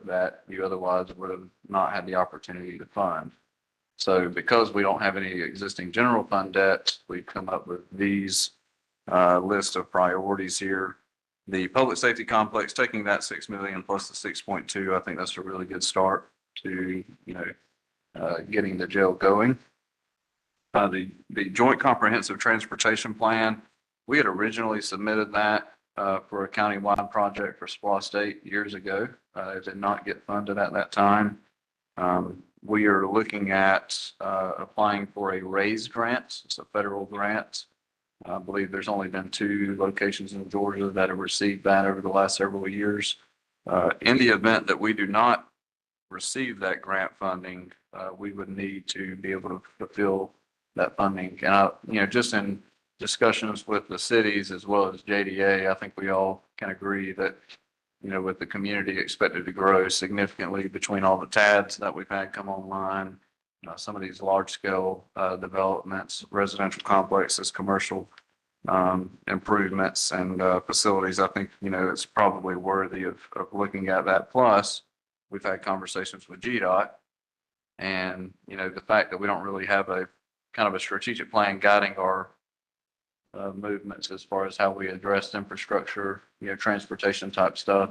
that you otherwise would have not had the opportunity to fund. So because we don't have any existing general fund debt, we've come up with these list of priorities here. The public safety complex, taking that 6 million plus the 6.2, I think that's a really good start to, getting the jail going. The joint comprehensive transportation plan, we had originally submitted that for a countywide project for SPLOST State years ago. It did not get funded at that time. We are looking at applying for a RAISE grant. It's a federal grant. I believe there's only been 2 locations in Georgia that have received that over the last several years. In the event that we do not receive that grant funding, we would need to be able to fulfill that funding. And just in discussions with the cities as well as JDA, I think we all can agree that, with the community expected to grow significantly between all the TADs that we've had come online, some of these large scale developments, residential complexes, commercial improvements and facilities, I think, it's probably worthy of looking at that. Plus, we've had conversations with GDOT and, the fact that we don't really have a kind of a strategic plan guiding our movements as far as how we address infrastructure, transportation type stuff.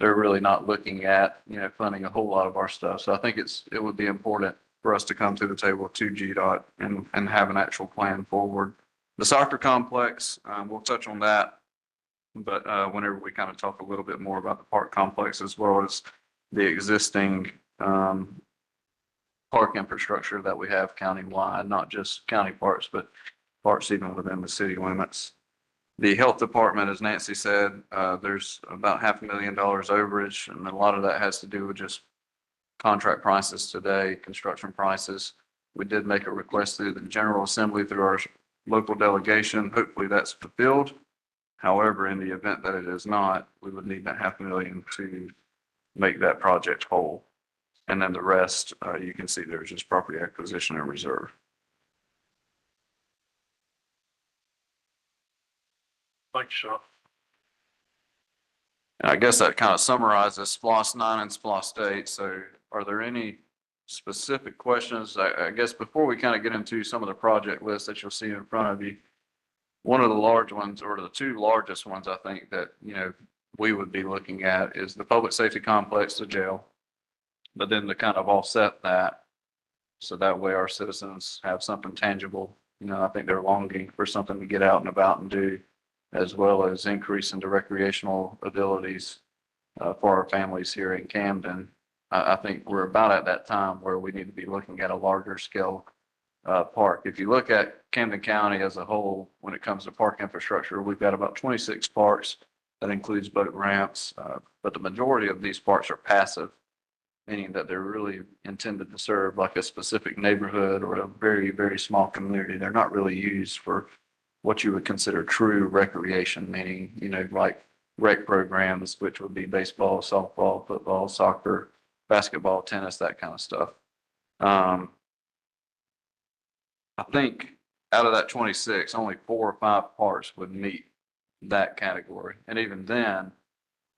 They're really not looking at, funding a whole lot of our stuff. So I think it would be important for us to come to the table to GDOT and have an actual plan forward. The soccer complex, we'll touch on that, but whenever we kind of talk a little bit more about the park complex as well as the existing park infrastructure that we have countywide, not just county parks, but parks even within the city limits. The health department, as Nancy said, there's about $500,000 overage, and a lot of that has to do with just contract prices today, construction prices. We did make a request through the General Assembly through our local delegation. Hopefully that's fulfilled. However, in the event that it is not, we would need that $500,000 to make that project whole. And then the rest, you can see there's just property acquisition and reserve. Thanks, Sean. And I guess that kind of summarizes SPLOST 9 and SPLOST 8. So are there any specific questions? I guess before we kind of get into some of the project lists that you'll see in front of you, one of the large ones, or the 2 largest ones, I think that, we would be looking at is the public safety complex, the jail, but then to kind of offset that, so that way our citizens have something tangible. I think they're longing for something to get out and about and do, as well as increase in the recreational abilities for our families here in Camden. I think we're about at that time where we need to be looking at a larger scale park. If you look at Camden County as a whole, when it comes to park infrastructure, we've got about 26 parks. That includes boat ramps, but the majority of these parks are passive, meaning that they're really intended to serve like a specific neighborhood or a very, very small community. They're not really used for what you would consider true recreation, meaning, like rec programs, which would be baseball, softball, football, soccer, basketball, tennis, that kind of stuff. I think out of that 26, only 4 or 5 parks would meet that category. And even then,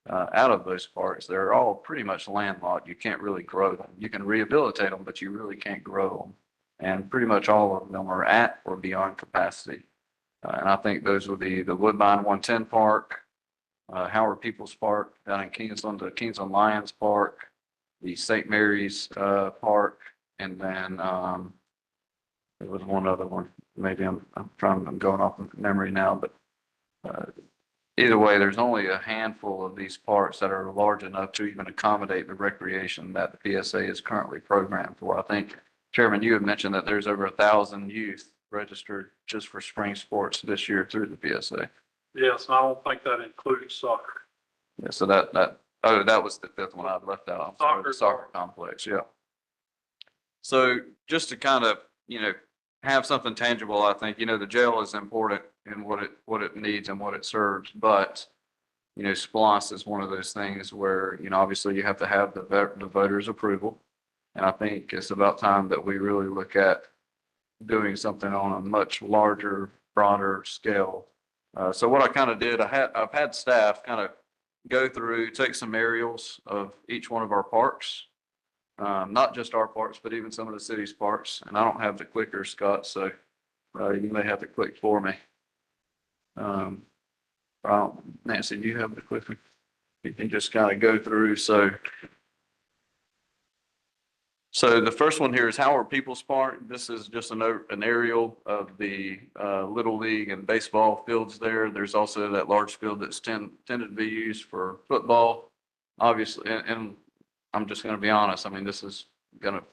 out of those parks, they're all pretty much landlocked. You can't really grow them. You can rehabilitate them, but you really can't grow them. And pretty much all of them are at or beyond capacity. And I think those would be the Woodbine 110 Park, Howard Peoples Park down in Kingsland, the Kingsland Lions Park, the St. Mary's Park, and then there was one other one. Maybe I'm going off of memory now, but either way, there's only a handful of these parks that are large enough to even accommodate the recreation that the PSA is currently programmed for. I think, Chairman, you had mentioned that there's over 1,000 youth registered just for spring sports this year through the PSA. Yes, I don't think that includes soccer. Yeah, so that was the 5th one I'd left out. I'm sorry, the soccer complex. Yeah. So just to kind of, have something tangible, I think, the jail is important in what it needs and what it serves, but, SPLOST is one of those things where, obviously you have to have the voters' approval. And I think it's about time that we really look at doing something on a much larger, broader scale. So what I kind of did, I've had staff kind of go through, take some aerials of each one of our parks. Not just our parks, but even some of the city's parks. And I don't have the clicker, Scott, so you may have to click for me. Nancy, do you have the clicker? You can just kind of go through. So the first one here is Howard Peoples Park. This is just an aerial of the Little League and baseball fields there. There's also that large field that's tended to be used for football, obviously. And I'm just going to be honest. I mean, this is going to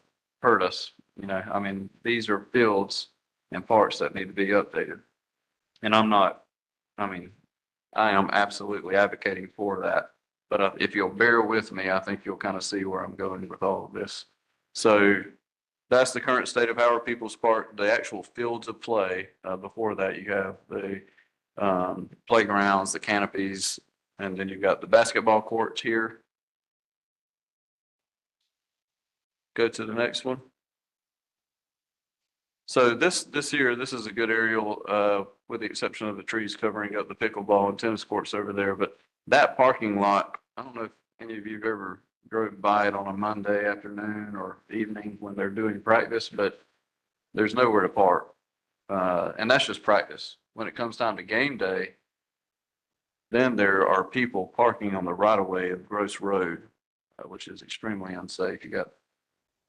hurt us. You know, I mean, these are fields and parks that need to be updated. And I mean, I am absolutely advocating for that. But if you'll bear with me, I think you'll kind of see where I'm going with all of this. So that's the current state of Howard Peoples Park, the actual fields of play. Before that, you have the playgrounds, the canopies, and then you've got the basketball courts here. Go to the next one. So this year, this is a good aerial, with the exception of the trees covering up the pickleball and tennis courts over there. But that parking lot, I don't know if any of you have ever drove by it on a Monday afternoon or evening when they're doing practice, but there's nowhere to park. And that's just practice. When it comes time to game day, then there are people parking on the right of way of Gross Road, which is extremely unsafe. You got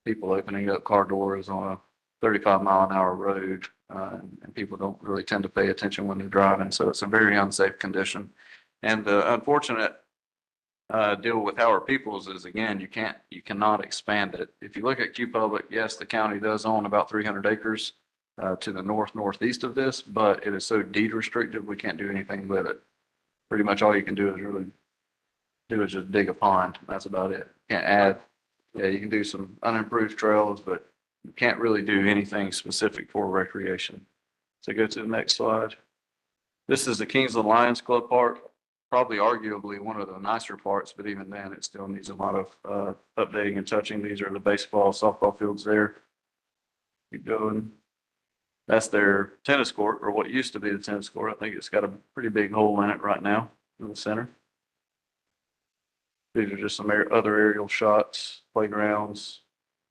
people opening up car doors on a 35-mile-an-hour road, and people don't really tend to pay attention when they're driving. So it's a very unsafe condition. And the unfortunate deal with Howard Peoples is, again, you cannot expand it. If you look at Q Public, yes, the county does own about 300 acres to the northeast of this, but it is so deed restricted, we can't do anything with it. Pretty much all you can do is just dig a pond. That's about it. Can't add. Yeah, you can do some unimproved trails, but you can't really do anything specific for recreation. So go to the next slide. This is the Kingsland Lions Club Park. Probably arguably one of the nicer parts, but even then it still needs a lot of updating and touching. These are the baseball, softball fields there. Keep going. That's their tennis court, or what used to be the tennis court. I think it's got a pretty big hole in it right now in the center. These are just some other aerial shots, playgrounds.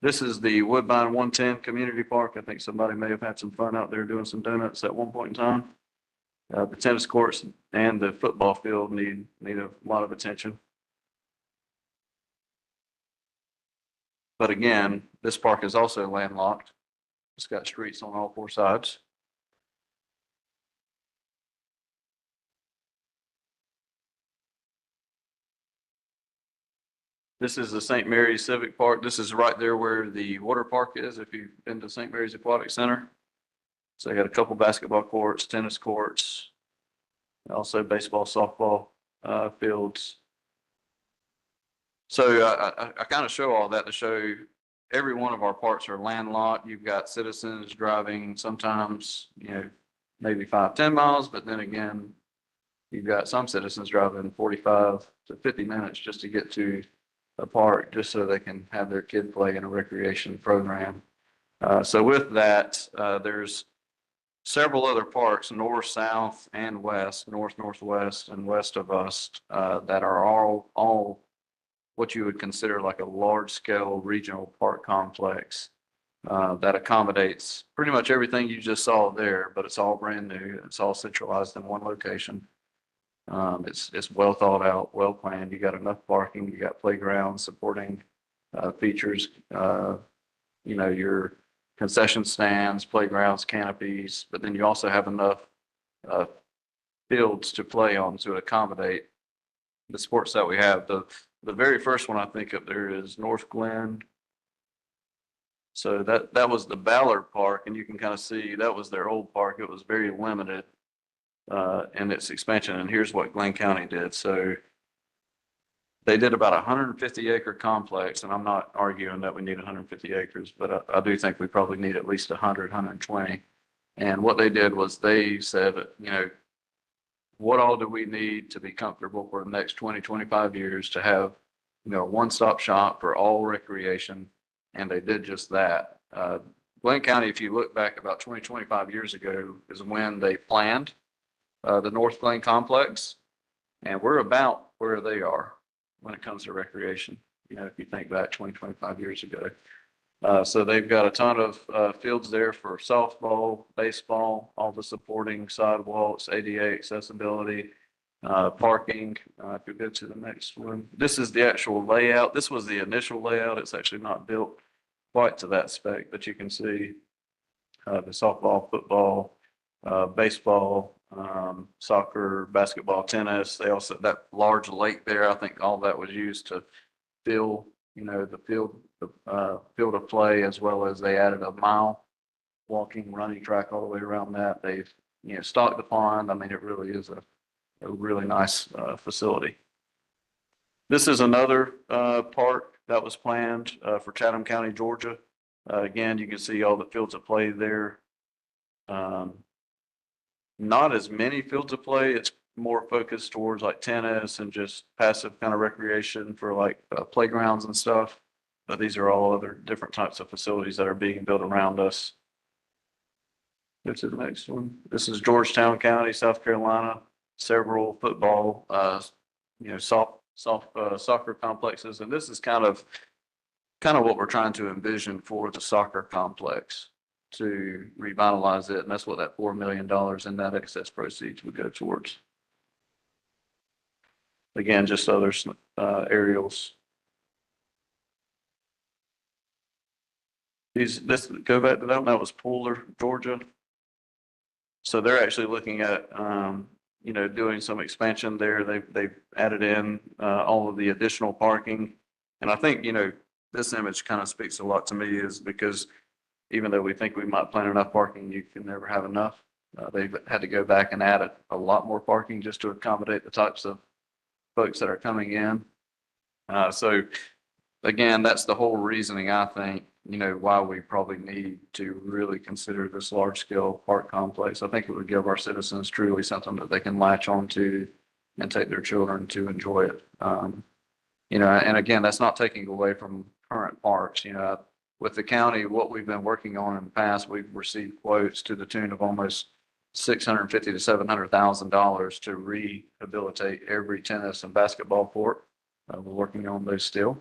This is the Woodbine 110 Community Park. I think somebody may have had some fun out there doing some donuts at one point in time. The tennis courts and the football field need a lot of attention. But again, this park is also landlocked. It's got streets on all four sides. This is the St. Mary's Civic Park. This is right there where the water park is, if you've been to St. Mary's Aquatic Center. So you got a couple basketball courts, tennis courts, also baseball, softball fields. So I kind of show all that to show every one of our parks are landlocked. You've got citizens driving sometimes, maybe 5-10 miles, but then again, you've got some citizens driving 45 to 50 minutes just to get to a park, just so they can have their kid play in a recreation program. So with that, there's several other parks, north, south, and west, north, northwest, and west of us, that are all what you would consider like a large-scale regional park complex that accommodates pretty much everything you just saw there, but it's all brand new. It's all centralized in one location. It's well thought out, well planned. You got enough parking. You got playgrounds supporting features. Your concession stands, playgrounds, canopies, but then you also have enough fields to play on to accommodate the sports that we have. The very first one I think of there is North Glen. So that was the Ballard Park, and you can kind of see that was their old park. It was very limited in its expansion, and here's what Glenn County did. So they did about 150-acre complex, and I'm not arguing that we need 150 acres, but I do think we probably need at least 100, 120. And what they did was they said, what all do we need to be comfortable for the next 20, 25 years to have, a one-stop shop for all recreation? And they did just that. Glenn County, if you look back about 20, 25 years ago, is when they planned the North Glen complex. And we're about where they are when it comes to recreation. You know, if you think back 20, 25 years ago. So they've got a ton of fields there for softball, baseball, all the supporting sidewalks, ADA accessibility, parking. If you go to the next one, this is the actual layout. This was the initial layout. It's actually not built quite to that spec, but you can see the softball, football, baseball, soccer, basketball, tennis. They also, that large lake there, I think all that was used to fill, you know, the field of play, as well as they added a mile walking, running track all the way around that. They've, you know, stocked the pond. I mean, it really is a really nice facility. This is another park that was planned for Chatham County, Georgia. Again, you can see all the fields of play there. Not as many fields of play. It's more focused towards like tennis and just passive kind of recreation for like playgrounds and stuff. But these are all other different types of facilities that are being built around us. Go to the next one. This is Georgetown County, South Carolina. Several football, you know, soccer complexes, and this is kind of what we're trying to envision for the soccer complex to revitalize it, and that's what that $4 million in that excess proceeds would go towards. Again, just other aerials. This go back to that was Pooler, Georgia. So they're actually looking at, you know, doing some expansion there. They've added in all of the additional parking. And I think, you know, this image kind of speaks a lot to me, is because even though we think we might plan enough parking, you can never have enough. They've had to go back and add a lot more parking just to accommodate the types of folks that are coming in. So again, that's the whole reasoning, I think, you know, why we probably need to really consider this large scale park complex. I think it would give our citizens truly something that they can latch onto and take their children to enjoy it. You know, and again, that's not taking away from current parks. You know, with the county, what we've been working on in the past, we've received quotes to the tune of almost $650,000 to $700,000 to rehabilitate every tennis and basketball court. We're working on those still.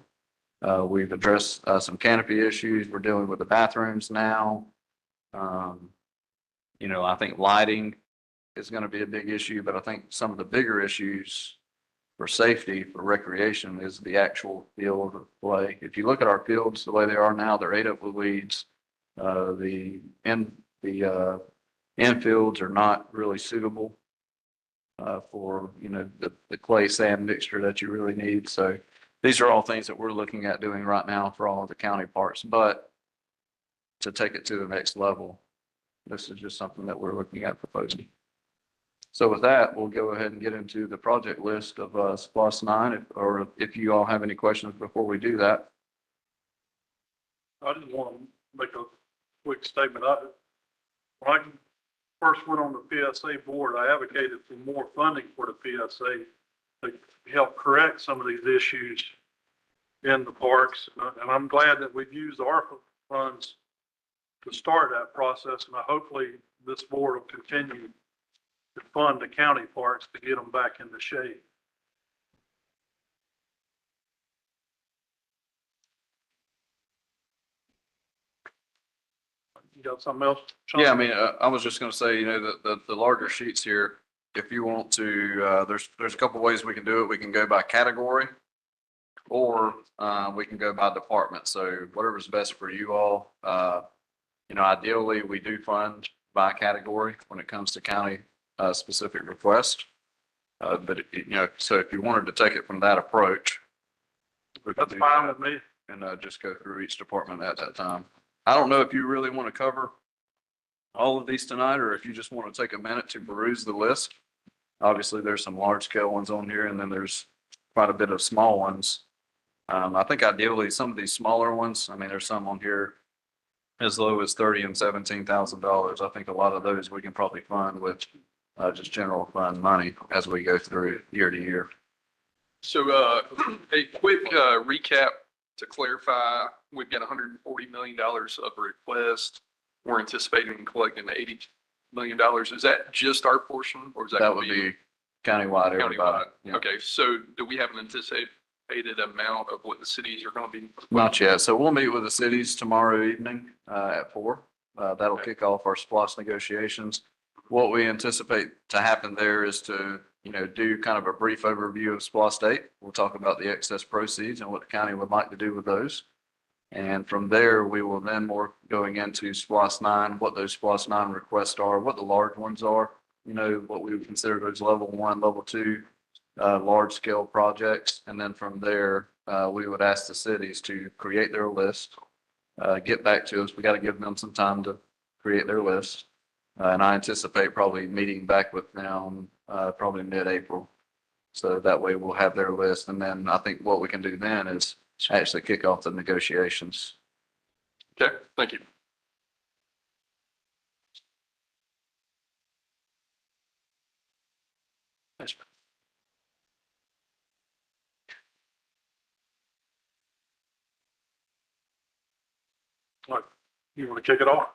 We've addressed some canopy issues. We're dealing with the bathrooms now. You know, I think lighting is going to be a big issue, but I think some of the bigger issues for safety, for recreation, is the actual field of play. If you look at our fields the way they are now, they're ate up with weeds. The infields are not really suitable for, you know, the clay sand mixture that you really need. So these are all things that we're looking at doing right now for all of the county parks. But to take it to the next level, this is just something that we're looking at proposing. So with that, we'll go ahead and get into the project list of SPLOST 9, or if you all have any questions before we do that. I just want to make a quick statement. When I first went on the PSA board, I advocated for more funding for the PSA to help correct some of these issues in the parks. And I'm glad that we've used ARPA funds to start that process. And hopefully this board will continue to fund the county parks to get them back into shape. You got something else, Sean? Yeah, I mean, I was just going to say, you know, the larger sheets here, if you want to, there's a couple ways we can do it. We can go by category, or we can go by department. So whatever's best for you all. You know, ideally, we do fund by category when it comes to county specific requests. But you know, so if you wanted to take it from that approach, That's fine with me. And just go through each department at that time. I don't know if you really want to cover all of these tonight, or if you just want to take a minute to peruse the list. Obviously, there's some large scale ones on here, and then there's quite a bit of small ones. I think ideally some of these smaller ones, I mean, there's some on here as low as $30,000 and $17,000. I think a lot of those we can probably fund with just general fund money as we go through year to year. So a quick recap to clarify, we've got $140 million of request. We're anticipating collecting $80 million. Is that just our portion, or is that That going would to be Countywide, everybody. Countywide? Yeah. Okay, so do we have an anticipated amount of what the cities are gonna be? Not yet. So we'll meet with the cities tomorrow evening, at 4. That'll Okay. kick off our SPOS negotiations. What we anticipate to happen there is to, do kind of a brief overview of SPOS 8. We'll talk about the excess proceeds and what the county would like to do with those. And from there, we will then more going into SPOS 9, what those SPOS 9 requests are, what the large ones are, what we would consider those level 1, level 2, large scale projects. And then from there, we would ask the cities to create their list, get back to us. We got to give them some time to create their list. And I anticipate probably meeting back with them, probably mid-April. So that way we'll have their list. And then I think what we can do then is actually kick off the negotiations. Okay, thank you. You want to kick it off?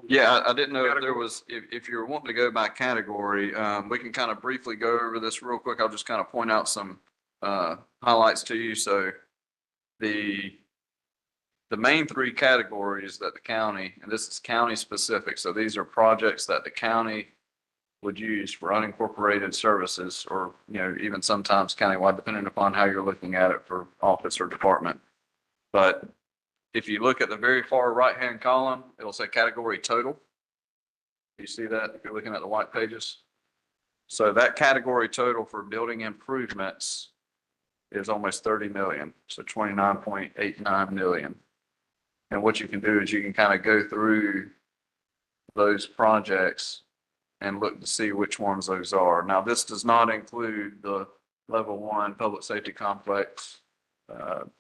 Yeah, I didn't know if there was, if you're wanting to go by category, we can kind of briefly go over this real quick. I'll just kind of point out some highlights to you. So the main 3 categories that the county, and this is county specific, so these are projects that the county would use for unincorporated services, or, even sometimes countywide, depending upon how you're looking at it for office or department. But if you look at the very far right-hand column, it'll say category total. You see that if you're looking at the white pages? So that category total for building improvements is almost 30 million, so 29.89 million. And what you can do is you can kind of go through those projects and look to see which ones those are. Now, this does not include the level 1 public safety complex to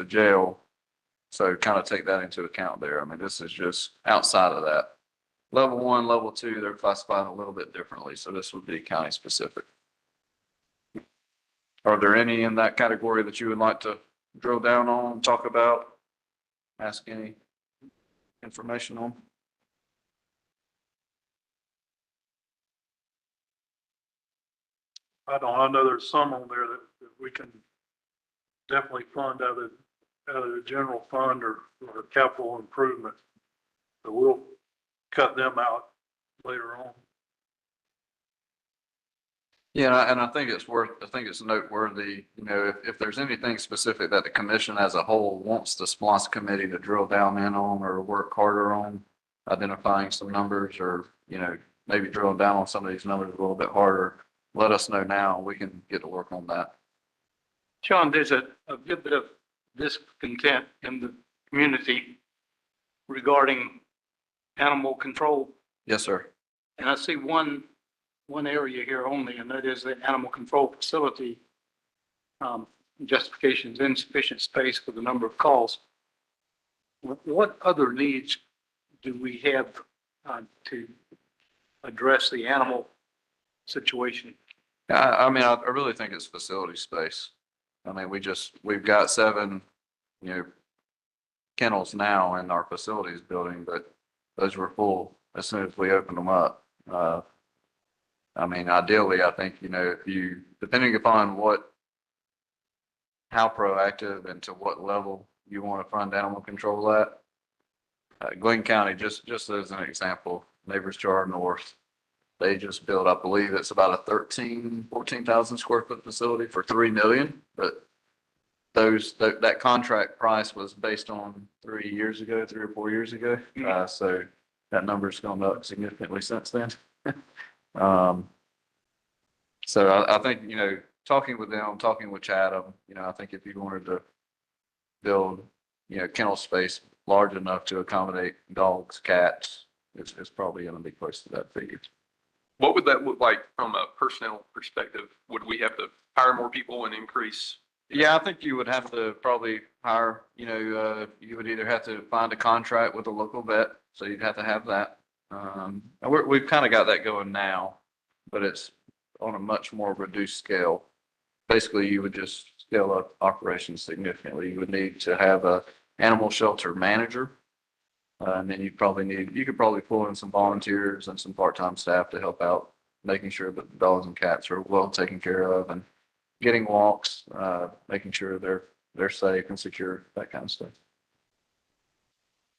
jail. So kind of take that into account there. I mean, this is just outside of that. Level 1, level 2, they're classified a little bit differently. So this would be county specific. Are there any in that category that you would like to drill down on, talk about, ask any information on? I know there's some on there that we can definitely fund out of the general fund or capital improvement. So we'll cut them out later on. Yeah, and I think it's noteworthy, if there's anything specific that the commission as a whole wants the SPOS committee to drill down in on or work harder on, identifying some numbers or, maybe drilling down on some of these numbers a little bit harder, let us know now. We can get to work on that. Sean, there's a good bit of discontent in the community regarding animal control. Yes, sir. And I see one area here only, and that is the animal control facility. Justifications, insufficient space for the number of calls. What other needs do we have to address the animal situation? I mean, I really think it's facility space. I mean, we've got 7, kennels now in our facilities building, but those were full as soon as we opened them up. I mean, ideally, I think, depending upon how proactive and to what level you want to fund animal control at, Glenn County, just as an example, neighbors to our north, they just built, I believe it's about a 14,000 square foot facility for $3 million, but that contract price was based on 3 or 4 years ago. So that number's gone up significantly since then. So I think, talking with them, talking with Chatham, I think if you wanted to build, kennel space large enough to accommodate dogs, cats, it's probably going to be close to that figure. What would that look like from a personnel perspective? Would we have to hire more people and increase? Yeah, I think you would have to probably hire, you would either have to find a contract with a local vet, so you'd have to have that. And we've kind of got that going now, but it's on a much more reduced scale. Basically, you would just scale up operations significantly. You would need to have a animal shelter manager. And then you could probably pull in some volunteers and some part-time staff to help out making sure that the dogs and cats are well taken care of and getting walks, making sure they're safe and secure, that kind of stuff.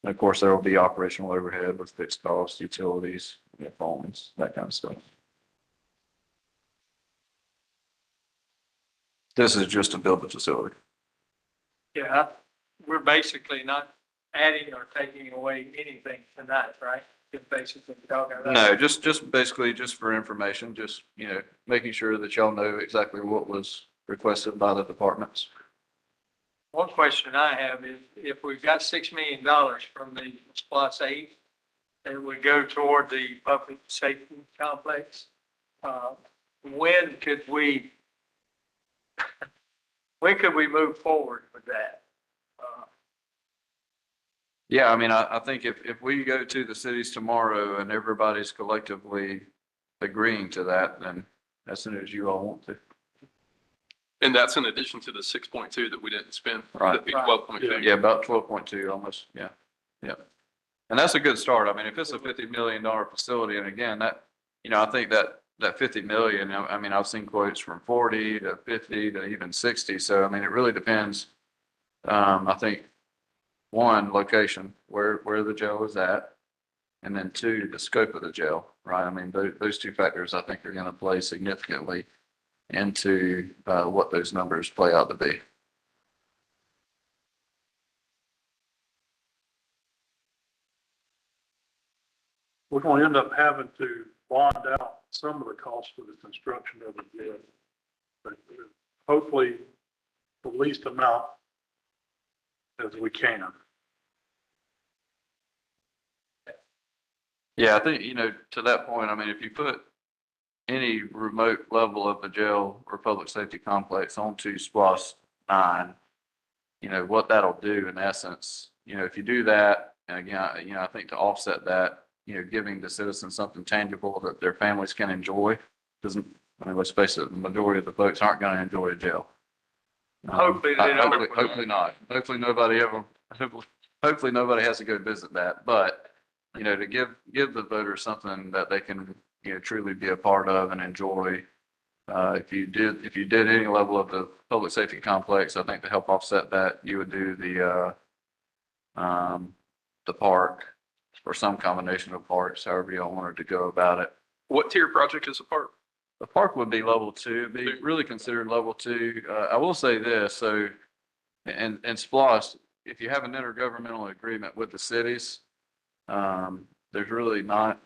And of course, there will be operational overhead with fixed costs, utilities, phones, that kind of stuff. This is just to build the facility. Yeah, we're basically not adding or taking away anything tonight, right? Just basically talking about. No, just basically just for information, just, making sure that y'all know exactly what was requested by the departments. One question I have is, if we've got $6 million from the SPOS 8, and we go toward the public safety complex, when could we move forward with that? Yeah, I mean, I think if we go to the cities tomorrow and everybody's collectively agreeing to that, then as soon as you all want to. And that's in addition to the 6.2 that we didn't spend. Right. That'd be 12.2. Yeah, about 12.2 almost, yeah, yeah. And that's a good start. I mean, if it's a $50 million facility, and again, that, I think that 50 million, I mean, I've seen quotes from 40 to 50 to even 60. So, I mean, it really depends. I think one, location, where the jail is at, and then two, the scope of the jail, right? I mean, those two factors I think are going to play significantly into what those numbers play out to be. We're going to end up having to bond out some of the costs for the construction of the jail. But hopefully the least amount as we can. Yeah, I think, to that point, I mean, if you put any remote level of the jail or public safety complex onto SPOS 9, what that'll do in essence, if you do that, and again, I think to offset that, giving the citizens something tangible that their families can enjoy, doesn't, I mean, let's face it, the majority of the folks aren't going to enjoy a jail. Hopefully they don't. Hopefully not. Hopefully nobody ever, hopefully nobody has to go visit that, but, to give the voters something that they can, truly be a part of and enjoy. If you did any level of the public safety complex, I think to help offset that, you would do the park or some combination of parks, however y'all wanted to go about it. What tier project is a park? The park would be level 2, be really considered level 2. I will say this, so, and SPLOST, if you have an intergovernmental agreement with the cities, there's really not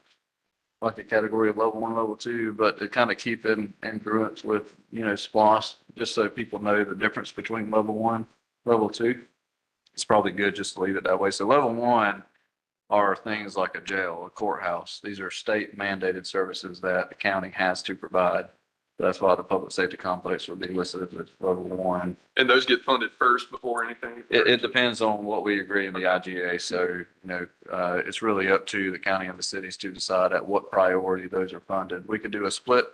like a category of level 1, level 2, but to kind of keep it in congruence with, SPLOST, just so people know the difference between level 1, level 2. It's probably good just to leave it that way. So level 1 are things like a jail, a courthouse. These are state mandated services that the county has to provide. That's why the public safety complex would be listed as level 1. And those get funded first before anything? It depends on what we agree in the IGA. So, it's really up to the county and the cities to decide at what priority those are funded. We could do a split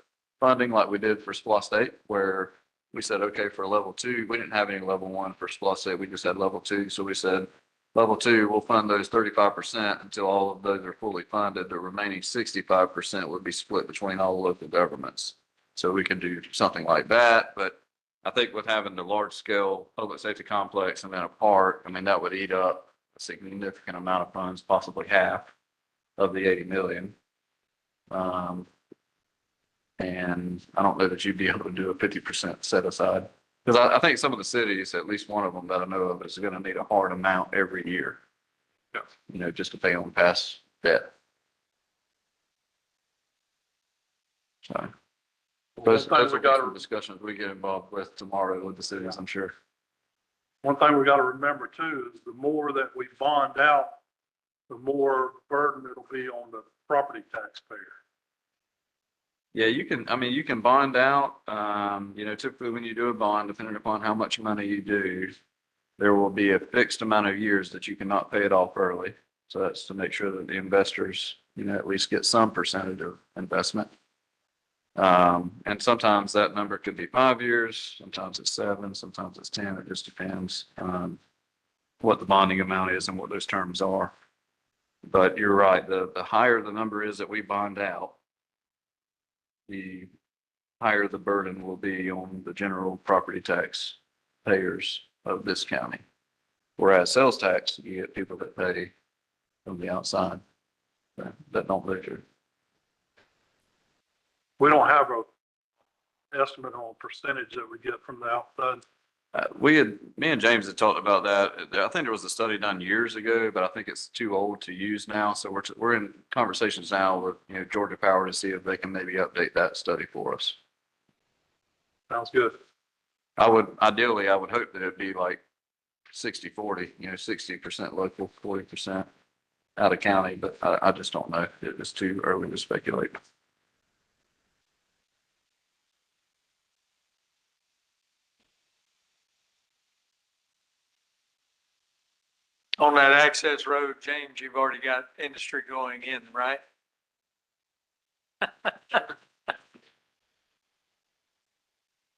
funding like we did for SPLOST 8, where we said, okay, for level 2, we didn't have any level 1 for SPLOST 8. We just had level 2. So we said, level 2, we'll fund those 35% until all of those are fully funded. The remaining 65% would be split between all local governments. So we can do something like that. But I think with having the large scale public safety complex and then a park, I mean, that would eat up a significant amount of funds, possibly half of the 80 million. And I don't know that you'd be able to do a 50% set aside. Because I think some of the cities, at least one of them that I know of, is going to need a hard amount every year. Yeah. Just to pay on past debt. So those are some discussions we get involved with tomorrow with the cities, I'm sure. One thing we got to remember too is the more that we bond out, the more burden it'll be on the property taxpayer. Yeah, you can bond out, typically when you do a bond, depending upon how much money you do, there will be a fixed amount of years that you cannot pay it off early. So that's to make sure that the investors, at least get some percentage of investment. And sometimes that number could be 5 years, sometimes it's 7, sometimes it's 10. It just depends on what the bonding amount is and what those terms are. But you're right, the higher the number is that we bond out, the higher the burden will be on the general property tax payers of this county. Whereas sales tax, you get people that pay from the outside that don't live here. We don't have a estimate on percentage that we get from the outside. Me and James had talked about that. I think there was a study done years ago, but I think it's too old to use now. So we're in conversations now with, Georgia Power to see if they can maybe update that study for us. Sounds good. I would hope that it'd be like 60-40, 60% local, 40% out of county, but I just don't know. It's too early to speculate. On that access road, James, you've already got industry going in, right?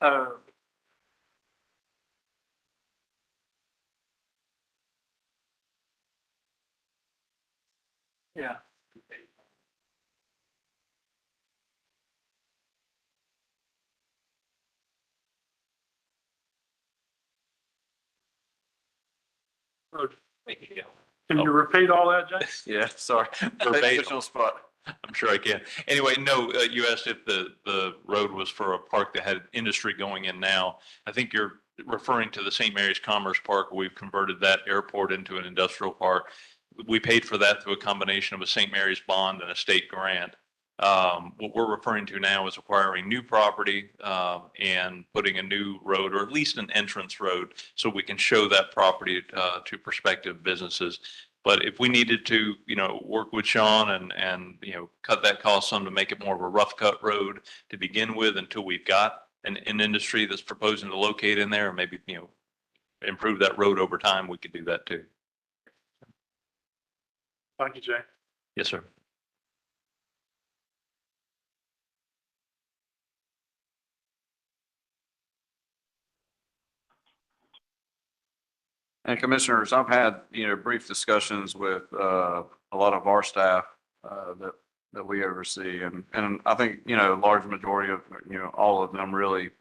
Uh, yeah. Can you repeat all that, James? Yeah, sorry. Verbatim. Official spot. I'm sure I can. Anyway, no, you asked if the road was for a park that had industry going in now. I think you're referring to the St. Mary's Commerce Park. We've converted that airport into an industrial park. We paid for that through a combination of a St. Mary's bond and a state grant. What we're referring to now is acquiring new property and putting a new road, or at least an entrance road, so we can show that property to prospective businesses. But if we needed to, work with Sean and cut that cost some to make it more of a rough cut road to begin with until we've got an industry that's proposing to locate in there, or maybe, improve that road over time, we could do that too. Thank you, James. Yes, sir. And commissioners, I've had, brief discussions with, a lot of our staff, that we oversee. And I think, a large majority of, all of them really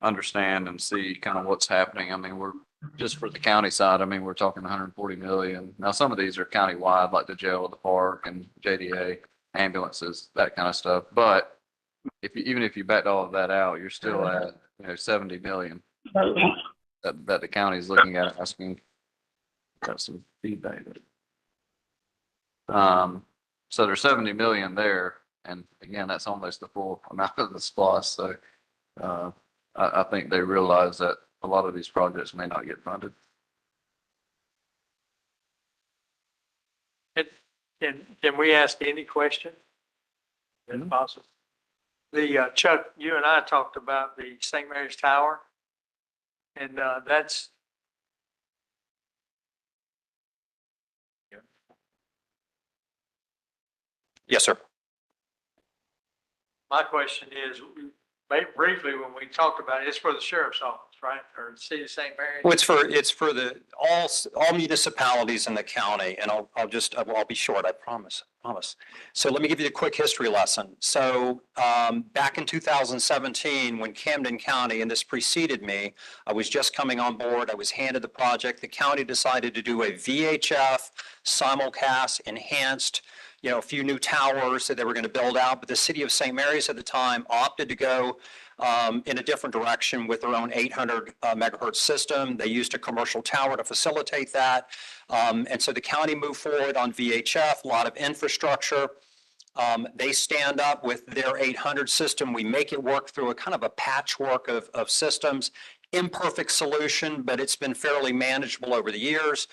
understand and see kind of what's happening. I mean, we're just for the county side. I mean, we're talking 140 million. Now, some of these are countywide, like the jail, the park and JDA, ambulances, that kind of stuff. But even if you backed all of that out, you're still at, 70 million. That the county is looking at, asking, got some feedback. So there's 70 million there, and again, that's almost the full amount of the SPOS. So I think they realize that a lot of these projects may not get funded. Can we ask any question? If possible. Chuck, you and I talked about the St. Mary's Tower. And that's. Yes, sir. My question is, briefly, when we talked about it, it's for the sheriff's office, right? Or the city of St. Mary's? Well, it's for the all municipalities in the county, and I'll be short, I promise. So let me give you a quick history lesson. So back in 2017, when Camden County, and this preceded me, I was just coming on board, I was handed the project. The county decided to do a VHF simulcast enhanced, a few new towers that they were going to build out, but the city of St. Mary's at the time opted to go in a different direction with their own 800 megahertz system. They used a commercial tower to facilitate that. And so the county moved forward on VHF, a lot of infrastructure. They stand up with their 800 system. We make it work through a kind of a patchwork of systems. Imperfect solution, but it's been fairly manageable over the years.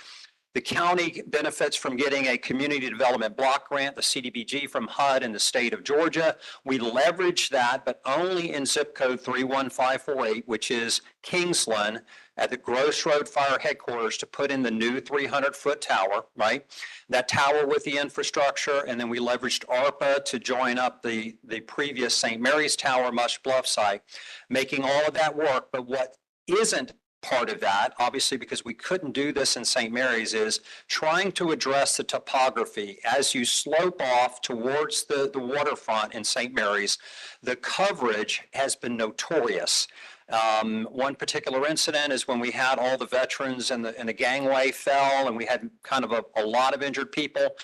The county benefits from getting a community development block grant, the CDBG from HUD in the state of Georgia. We leverage that, but only in zip code 31548, which is Kingsland, at the Gross Road Fire Headquarters to put in the new 300-foot tower, right? That tower with the infrastructure, and then we leveraged ARPA to join up the previous St. Mary's Tower, Mush Bluff site, making all of that work. But what isn't part of that, obviously, because we couldn't do this in St. Mary's, is trying to address the topography. As you slope off towards the waterfront in St. Mary's, the coverage has been notorious. One particular incident is when we had all the veterans and the gangway fell and we had kind of a lot of injured people.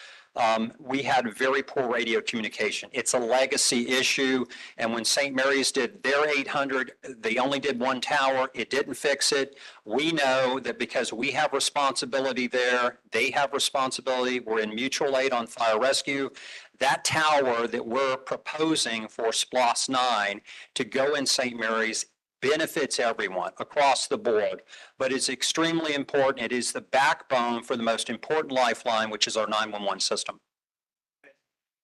We had very poor radio communication. It's a legacy issue. And when St. Mary's did their 800, they only did one tower. It didn't fix it. We know that because we have responsibility there, they have responsibility. We're in mutual aid on fire rescue. That tower that we're proposing for SPLOST 9 to go in St. Mary's benefits everyone across the board, but it's extremely important. It is the backbone for the most important lifeline, which is our 911 system.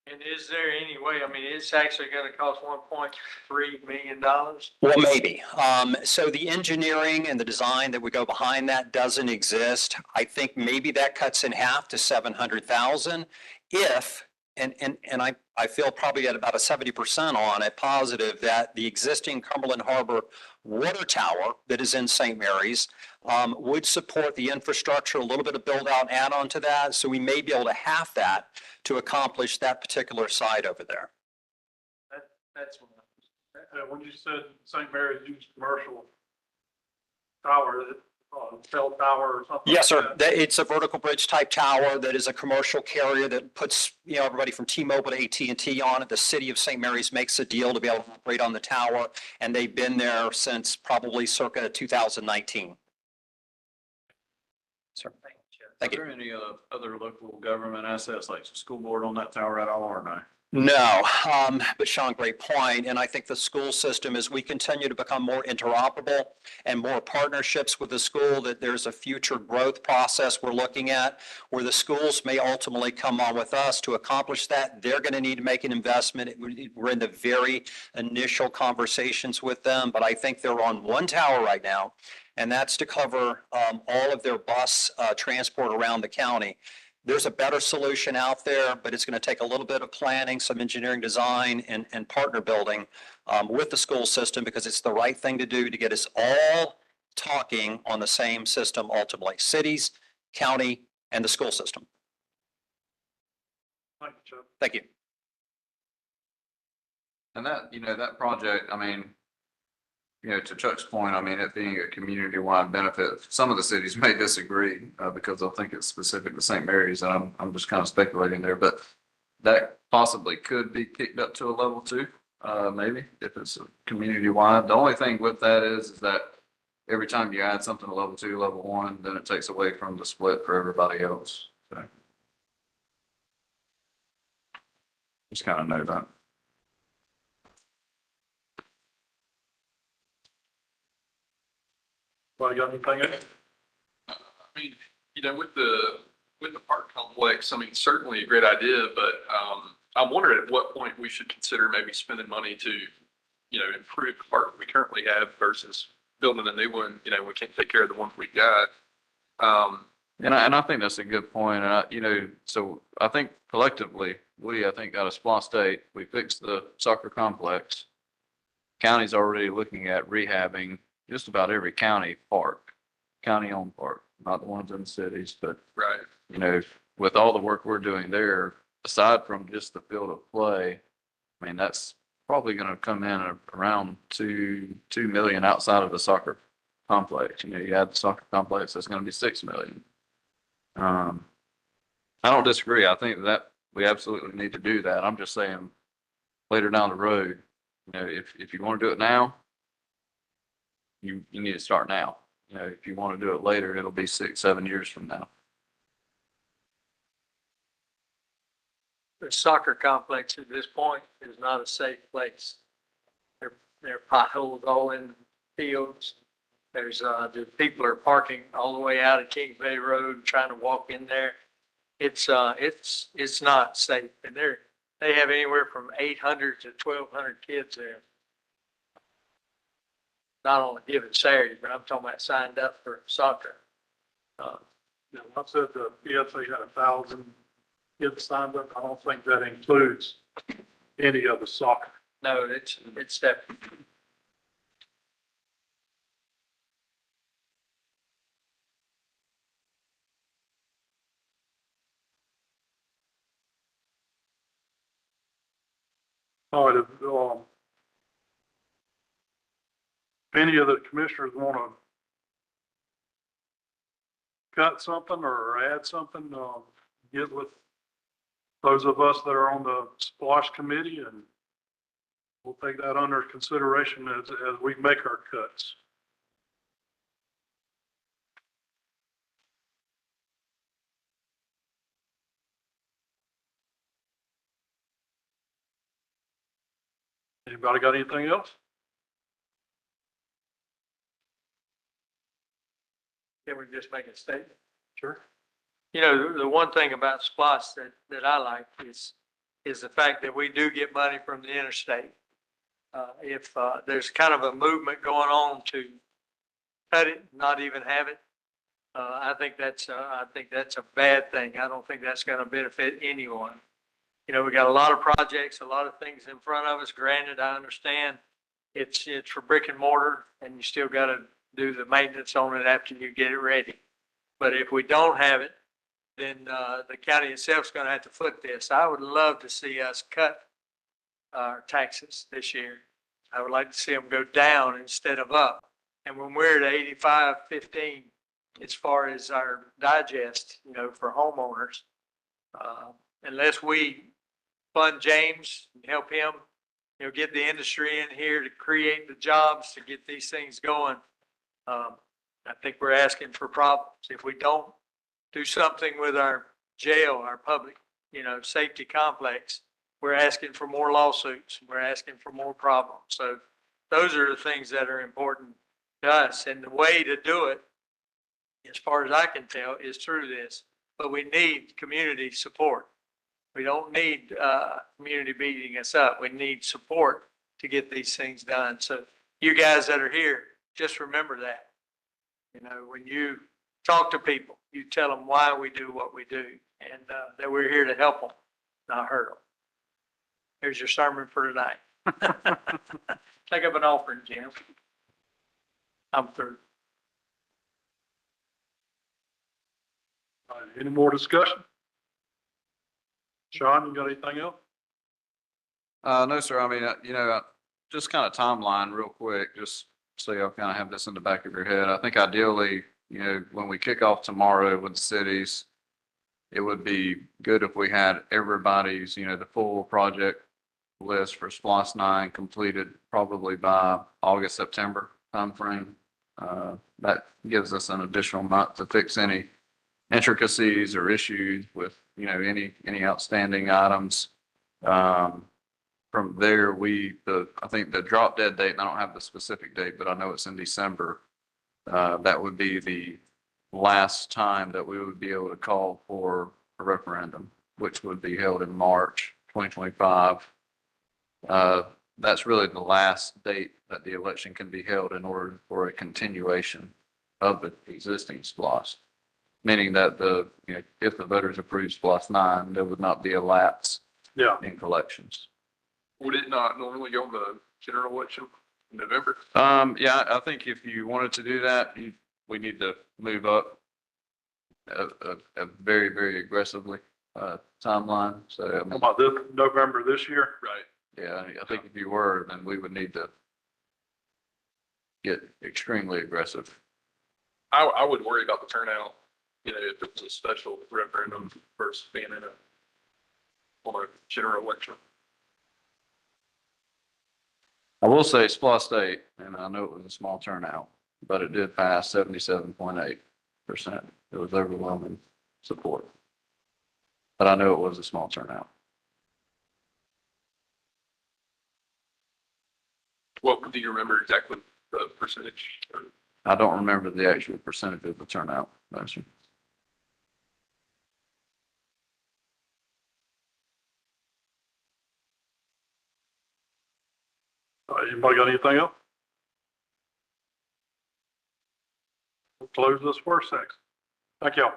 And is there any way, I mean, it's actually going to cost $1.3 million? Well, maybe. So the engineering and the design that would go behind that doesn't exist. I think maybe that cuts in half to 700,000 if, and I feel probably at about a 70% on it, positive that the existing Cumberland Harbor water tower that is in St. Mary's would support the infrastructure, a little bit of build out add on to that. So we may be able to half that to accomplish that particular site over there. That's what When you said St. Mary's used commercial tower, is it cell tower or something? Yes, sir. like that? It's a vertical bridge type tower that is a commercial carrier that puts, everybody from T-Mobile to AT&T on it. The city of St. Mary's makes a deal to be able to operate on the tower, and they've been there since probably circa 2019. Sir. Thank Are you. there any other local government assets like the school board on that tower at all or no? No, but Sean, great point. And I think the school system, as we continue to become more interoperable and more partnerships with the school, that there's a future growth process we're looking at where the schools may ultimately come on with us to accomplish that. They're going to need to make an investment. We're in the very initial conversations with them, but I think they're on one tower right now, and that's to cover all of their bus transport around the county. There's a better solution out there, but it's going to take a little bit of planning, some engineering design and partner building with the school system because it's the right thing to do to get us all talking on the same system ultimately, cities, county, and the school system. Thank you, Chuck. Thank you. And that, that project, I mean, to Chuck's point, I mean, it being a community-wide benefit, some of the cities may disagree because they'll think it's specific to St. Mary's, and I'm just kind of speculating there, but that possibly could be kicked up to a level 2, maybe, if it's community-wide. The only thing with that is that every time you add something to level 2, level 1, then it takes away from the split for everybody else. So just kind of know that. Well, you got anything else? I mean, with the park complex, I mean, certainly a great idea, but I'm wondering at what point we should consider maybe spending money to, improve the park we currently have versus building a new one. We can't take care of the ones we got. And I think that's a good point. And so I think collectively, I think got a SPLOST state, we fixed the soccer complex. County's already looking at rehabbing just about every county-owned park, not the ones in the cities, but, Right. with all the work we're doing there, aside from just the field of play, I mean, that's probably going to come in at around 2 million outside of the soccer complex. You add the soccer complex, that's going to be 6 million. I don't disagree. I think that we absolutely need to do that. I'm just saying later down the road, if you want to do it now, you need to start now. If you want to do it later, it'll be 6-7 years from now. The soccer complex at this point is not a safe place. There are potholes all in the fields. The people are parking all the way out of King Bay Road, trying to walk in there. It's not safe. And they have anywhere from 800 to 1,200 kids there. Not on a given Saturday, but I'm talking about signed up for soccer. I said the PSA had 1,000 kids signed up. I don't think that includes any of the soccer. No, it's that. All right, if any of the commissioners want to cut something or add something, get with those of us that are on the SPOSH committee, and we'll take that under consideration as we make our cuts. Anybody got anything else? Can we just make a statement? Sure. You know, the one thing about SPOS that I like is the fact that we do get money from the interstate. If there's kind of a movement going on to cut it, not even have it, I think that's a bad thing. I don't think that's going to benefit anyone. You know, we got a lot of projects, a lot of things in front of us. Granted, I understand it's for brick and mortar, and you still got to do the maintenance on it after you get it ready. But if we don't have it, then the county itself is going to have to foot this. I would love to see us cut our taxes this year. I would like to see them go down instead of up. And when we're at 85-15, as far as our digest, you know, for homeowners, unless we fund James and help him, you know, get the industry in here to create the jobs to get these things going, I think we're asking for problems. If we don't do something with our jail, our public, you know, safety complex, we're asking for more lawsuits. We're asking for more problems. So those are the things that are important to us. And the way to do it, as far as I can tell, is through this. But we need community support. We don't need community beating us up. We need support to get these things done. So you guys that are here, just remember that. You know, when you talk to people, you tell them why we do what we do, and that we're here to help them, not hurt them. Here's your sermon for tonight. Take up an offering, Jim. I'm through. All right, any more discussion? Sean, you got anything else? No, sir. I mean, you know, just kind of timeline real quick, just so y'all kind of have this in the back of your head. I think ideally, you know, when we kick off tomorrow with the cities, it would be good if we had everybody's, you know, the full project list for SPOS 9 completed probably by August, September timeframe. That gives us an additional month to fix any intricacies or issues with, you know, any outstanding items. From there, I think the drop dead date, and I don't have the specific date, but I know it's in December. That would be the last time that we would be able to call for a referendum, which would be held in March 2025. That's really the last date that the election can be held in order for a continuation of the existing SPOS. Meaning that you know, if the voters approve SPOS 9, there would not be a lapse in collections. Would it not normally go in the general election in November? Yeah, I think if you wanted to do that, we need to move up a very, very aggressively timeline. So, I How mean, about this November this year? Right. yeah, I think if you were, then we would need to get extremely aggressive. I would worry about the turnout, you know, if it was a special referendum versus being on a general election. I will say SPOS 8, and I know it was a small turnout, but it did pass 77.8%. It was overwhelming support. But I know it was a small turnout. What do you remember exactly the percentage? I don't remember the actual percentage of the turnout. No, sir. Anybody got anything else? We'll close this first section. Thank y'all.